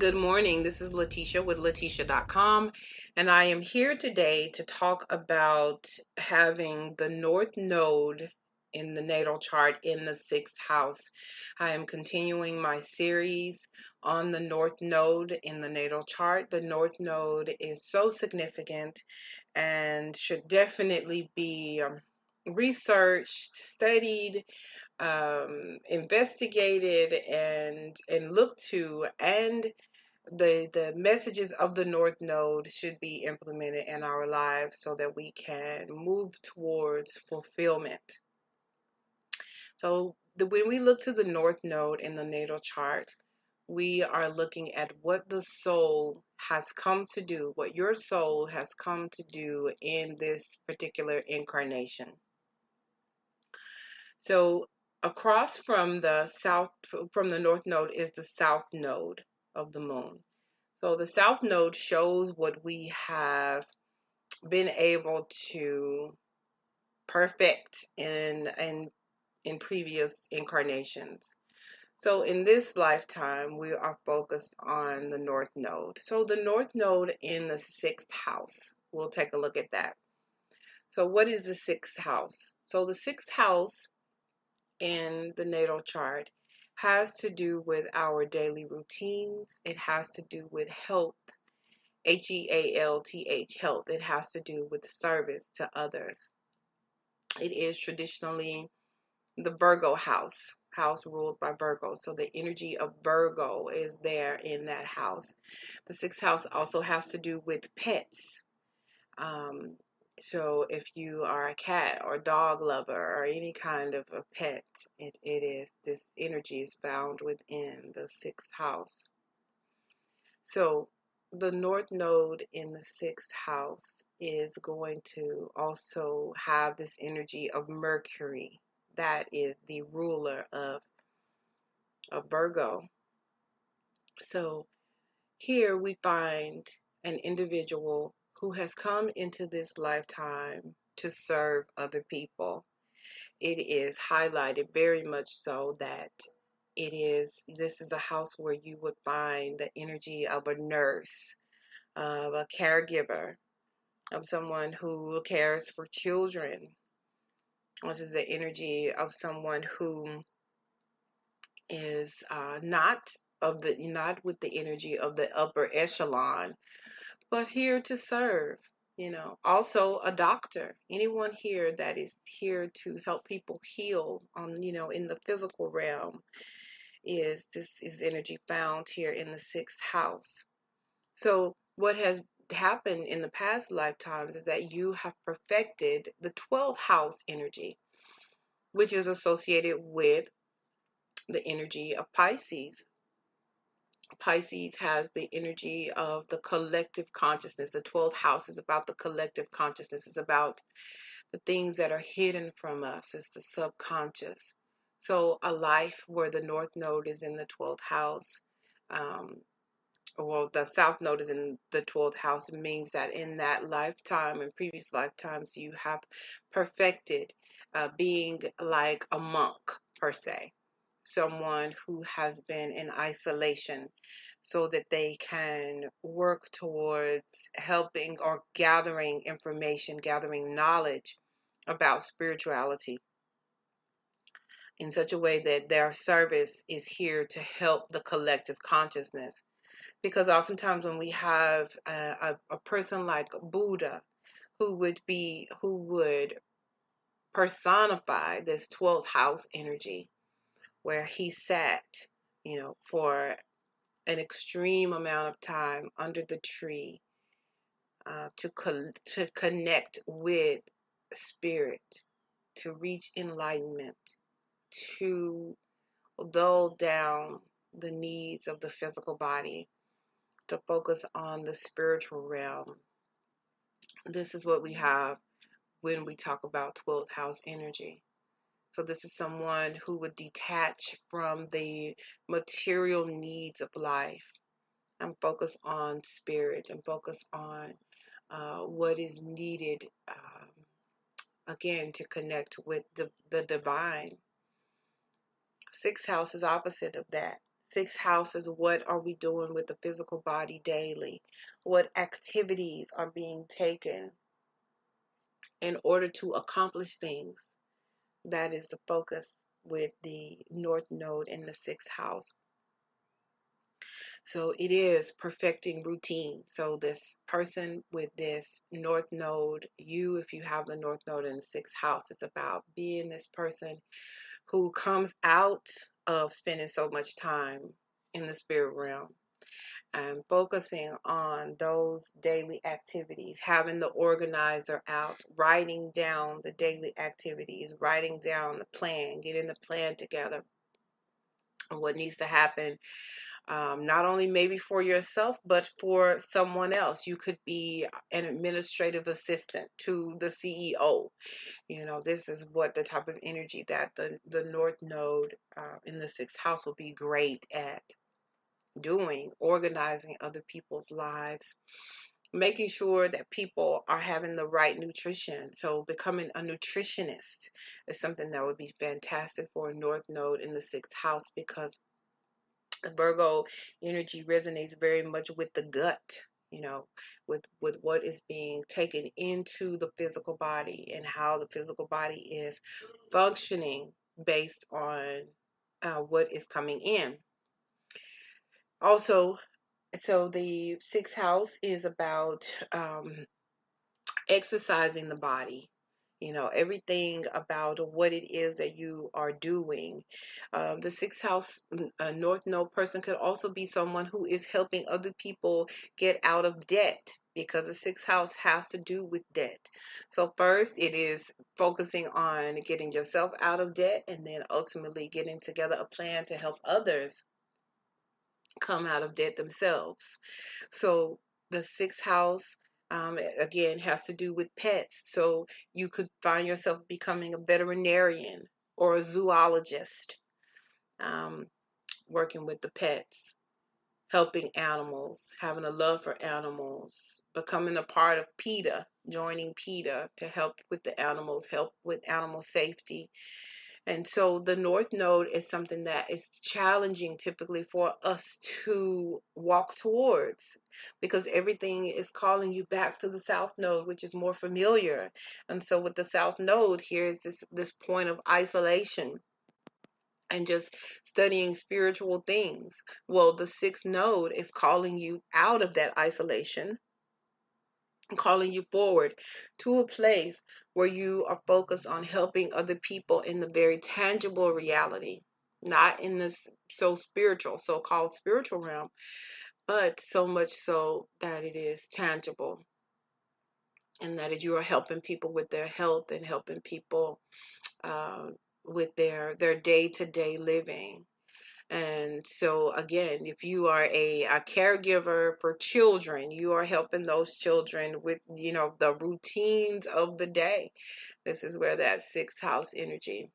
good morning. This is Lateesha with Lateesha.com, and I am here today to talk about having the North Node in the natal chart in the sixth house. I am continuing my series on the North Node in the natal chart. The North Node is so significant and should definitely be researched, studied, investigated and looked to, and the messages of the North Node should be implemented in our lives so that we can move towards fulfillment. So when we look to the North Node in the natal chart, we are looking at what the soul has come to do, what your soul has come to do in this particular incarnation. So across from the North Node is the South Node of the moon. So the South Node shows what we have been able to perfect in previous incarnations. So in this lifetime, we are focused on the North Node. So the North Node in the sixth house, we'll take a look at that. So what is the sixth house? So the sixth house in the natal chart has to do with our daily routines. It has to do with health, Health, health. It has to do with service to others. It is traditionally the Virgo house ruled by Virgo. So the energy of Virgo is there in that house. The sixth house also has to do with pets. Um, so if you are a cat or dog lover or any kind of a pet, this energy is found within the sixth house. So the North Node in the sixth house is going to also have this energy of Mercury. That is the ruler of Virgo. So here we find an individual who has come into this lifetime to serve other people. It is highlighted very much so that this is a house where you would find the energy of a nurse, of a caregiver, of someone who cares for children. This is the energy of someone who is not with the energy of the upper echelon, but here to serve. Also a doctor, anyone here that is here to help people heal in the physical realm, is energy found here in the sixth house. So what has happened in the past lifetimes is that you have perfected the 12th house energy, which is associated with the energy of Pisces. Pisces has the energy of the collective consciousness. The 12th house is about the collective consciousness. It's about the things that are hidden from us. It's the subconscious. So a life where the North Node is in the 12th house, the South Node is in the 12th house, means that in that lifetime and previous lifetimes you have perfected being like a monk per se. Someone who has been in isolation so that they can work towards helping or gathering information, gathering knowledge about spirituality in such a way that their service is here to help the collective consciousness. Because oftentimes when we have a person like Buddha who would personify this 12th house energy, where he sat, for an extreme amount of time under the tree to connect with spirit, to reach enlightenment, to dull down the needs of the physical body, to focus on the spiritual realm. This is what we have when we talk about 12th house energy. So this is someone who would detach from the material needs of life and focus on spirit and focus on what is needed, again, to connect with the divine. Sixth house is opposite of that. Sixth house is what are we doing with the physical body daily? What activities are being taken in order to accomplish things? That is the focus with the North Node in the sixth house. So it is perfecting routine. So this person with this North Node, you, if you have the North Node in the sixth house, it's about being this person who comes out of spending so much time in the spirit realm and focusing on those daily activities, having the organizer out, writing down the daily activities, writing down the plan, getting the plan together, and what needs to happen, not only maybe for yourself, but for someone else. You could be an administrative assistant to the CEO. This is what the type of energy that the North Node in the sixth house will be great at doing, organizing other people's lives, making sure that people are having the right nutrition. So becoming a nutritionist is something that would be fantastic for a North Node in the sixth house, because the Virgo energy resonates very much with the gut, with what is being taken into the physical body and how the physical body is functioning based on what is coming in. Also, so the sixth house is about exercising the body, everything about what it is that you are doing. The sixth house North Node person could also be someone who is helping other people get out of debt, because the sixth house has to do with debt. So first it is focusing on getting yourself out of debt, and then ultimately getting together a plan to help others come out of debt themselves. So the sixth house, again, has to do with pets. So you could find yourself becoming a veterinarian or a zoologist, um, working with the pets, helping animals, having a love for animals, becoming a part of PETA, joining PETA to help with the animals, help with animal safety. And so the North Node is something that is challenging typically for us to walk towards, because everything is calling you back to the South Node, which is more familiar. And so with the South Node, here's this point of isolation and just studying spiritual things. Well, the sixth node is calling you out of that isolation, calling you forward to a place where you are focused on helping other people in the very tangible reality, not in this so-called spiritual realm, but so much so that it is tangible, and that you are helping people with their health and helping people uh, with their day-to-day living. And so again, if you are a caregiver for children, you are helping those children with, the routines of the day. This is where that sixth house energy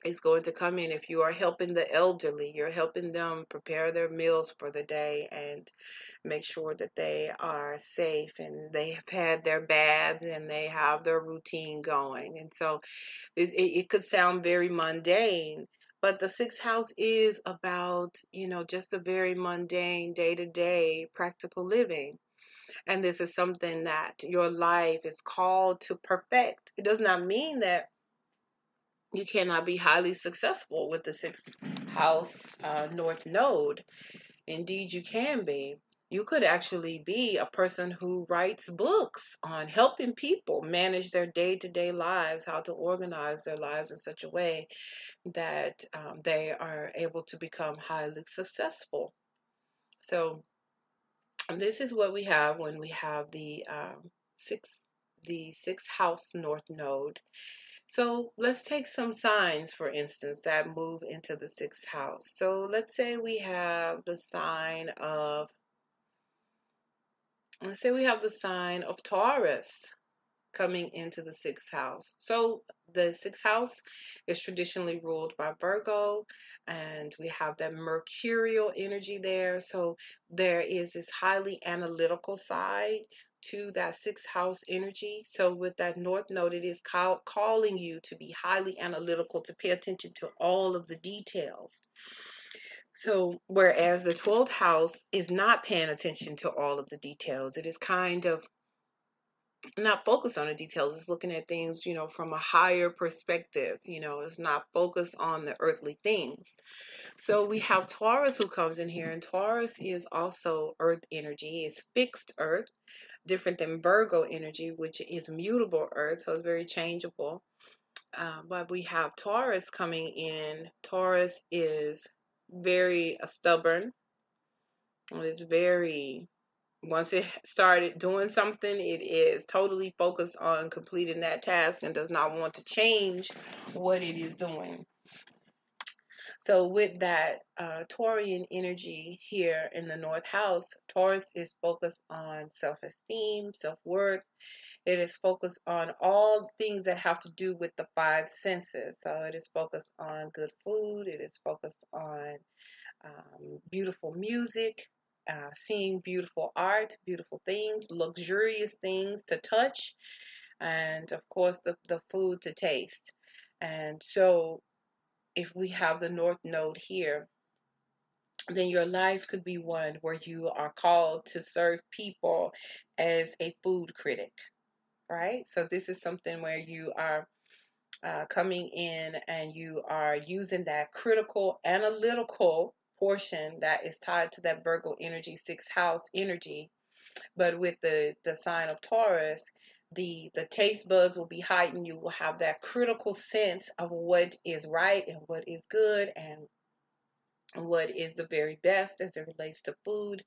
is going to come in. If you are helping the elderly, you're helping them prepare their meals for the day and make sure that they are safe and they have had their baths and they have their routine going. And so it could sound very mundane, but the sixth house is about, just a very mundane, day-to-day practical living. And this is something that your life is called to perfect. It does not mean that you cannot be highly successful with the sixth house North Node. Indeed, you can be. You could actually be a person who writes books on helping people manage their day-to-day lives, how to organize their lives in such a way that they are able to become highly successful. So this is what we have when we have sixth the sixth house North Node. So let's take some signs, for instance, that move into the sixth house. So let's say we have the sign of Taurus coming into the sixth house. So the sixth house is traditionally ruled by Virgo, and we have that mercurial energy there. So there is this highly analytical side to that sixth house energy. So with that North Node, it is calling you to be highly analytical, to pay attention to all of the details. So, whereas the 12th house is not paying attention to all of the details, it is kind of not focused on the details. It's looking at things, from a higher perspective. It's not focused on the earthly things. So we have Taurus who comes in here, and Taurus is also earth energy. It's fixed earth, different than Virgo energy, which is mutable earth. So it's very changeable. But we have Taurus coming in. Taurus is very stubborn. It's very, once it started doing something, it is totally focused on completing that task and does not want to change what it is doing. So with that Taurian energy here in the North House, Taurus is focused on self-esteem, self-worth. It is focused on all things that have to do with the five senses. So it is focused on good food. It is focused on beautiful music, seeing beautiful art, beautiful things, luxurious things to touch, and of course the food to taste. And so if we have the North Node here, then your life could be one where you are called to serve people as a food critic, right? So this is something where you are coming in and you are using that critical analytical portion that is tied to that Virgo energy, sixth house energy. But with the sign of Taurus, the taste buds will be heightened. You will have that critical sense of what is right and what is good and what is the very best as it relates to food.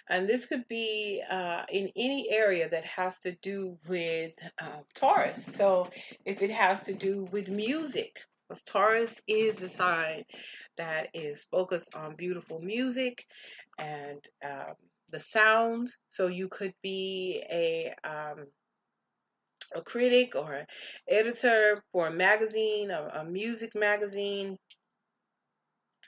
And this could be in any area that has to do with Taurus. So if it has to do with music, because Taurus is a sign that is focused on beautiful music and the sound. So you could be a critic or an editor for a magazine, a music magazine,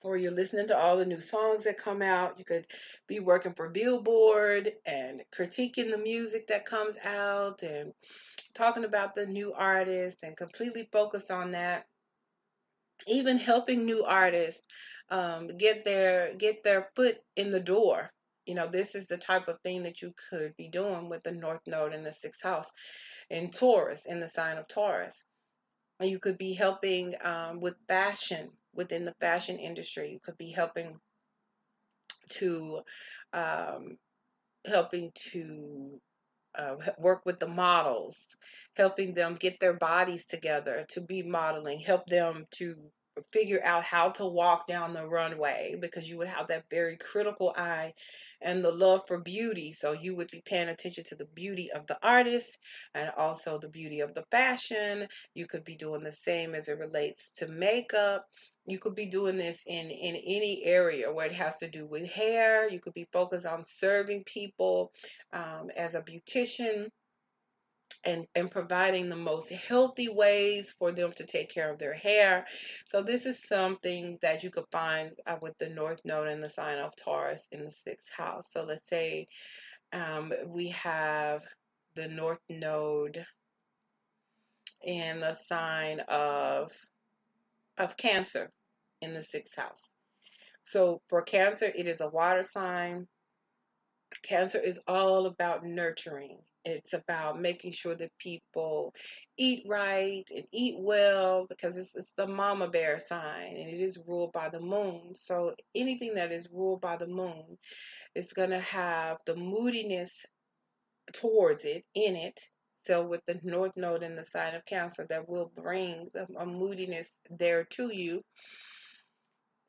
or you're listening to all the new songs that come out. You could be working for Billboard and critiquing the music that comes out and talking about the new artists and completely focused on that. Even helping new artists get their foot in the door. This is the type of thing that you could be doing with the North Node in the sixth house in Taurus, in the sign of Taurus. You could be helping with fashion within the fashion industry. You could be to um, helping to work with the models, helping them get their bodies together to be modeling, help them to figure out how to walk down the runway, because you would have that very critical eye and the love for beauty. So you would be paying attention to the beauty of the artist and also the beauty of the fashion. You could be doing the same as it relates to makeup. You could be doing this in any area where it has to do with hair. You could be focused on serving people as a beautician and providing the most healthy ways for them to take care of their hair. So this is something that you could find with the North Node and the sign of Taurus in the sixth house. So let's say we have the North Node in the sign of Cancer in the sixth house. So for Cancer, it is a water sign. Cancer is all about nurturing. It's about making sure that people eat right and eat well, because it's the mama bear sign and it is ruled by the moon. So anything that is ruled by the moon is going to have the moodiness towards it, in it. So with the North Node in the sign of Cancer, that will bring a moodiness there to you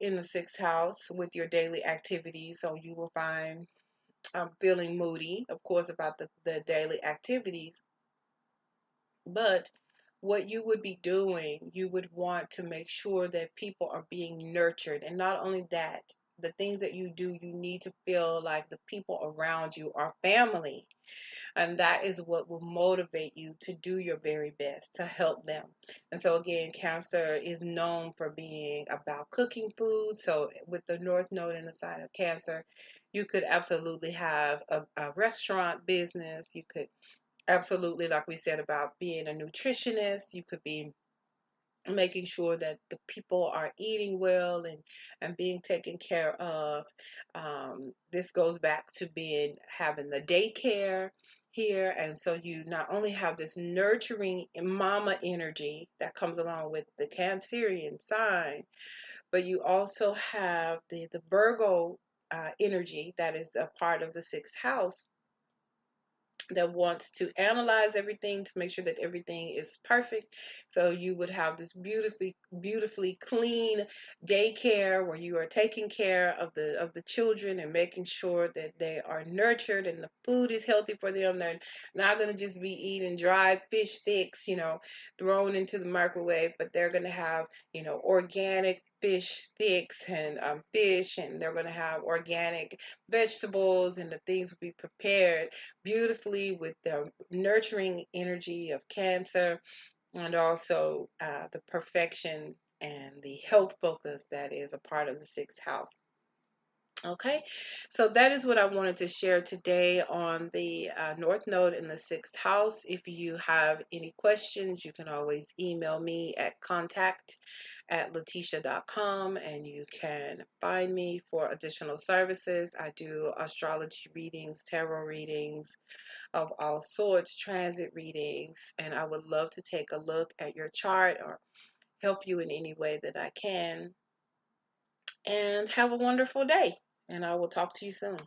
in the sixth house with your daily activities. So you will find feeling moody, of course, about the daily activities. But what you would be doing, you would want to make sure that people are being nurtured. And not only that, the things that you do, you need to feel like the people around you are family. And that is what will motivate you to do your very best to help them. And so, again, Cancer is known for being about cooking food. So, with the North Node in the sign of Cancer, you could absolutely have a restaurant business. You could absolutely, like we said, about being a nutritionist. You could be making sure that the people are eating well and being taken care of. This goes back to being having the daycare here, and so you not only have this nurturing mama energy that comes along with the Cancerian sign, but you also have the Virgo energy that is a part of the sixth house, that wants to analyze everything to make sure that everything is perfect. So you would have this beautifully clean daycare where you are taking care of the children and making sure that they are nurtured and the food is healthy for them. They're not going to just be eating dry fish sticks, thrown into the microwave, but they're going to have, organic fish sticks and fish, and they're going to have organic vegetables, and the things will be prepared beautifully with the nurturing energy of Cancer, and also the perfection and the health focus that is a part of the sixth house. Okay, so that is what I wanted to share today on the North Node in the sixth house. If you have any questions, you can always email me at contact@lateesha.com, and you can find me for additional services. I do astrology readings, tarot readings of all sorts, transit readings, and I would love to take a look at your chart or help you in any way that I can. And have a wonderful day, and I will talk to you soon.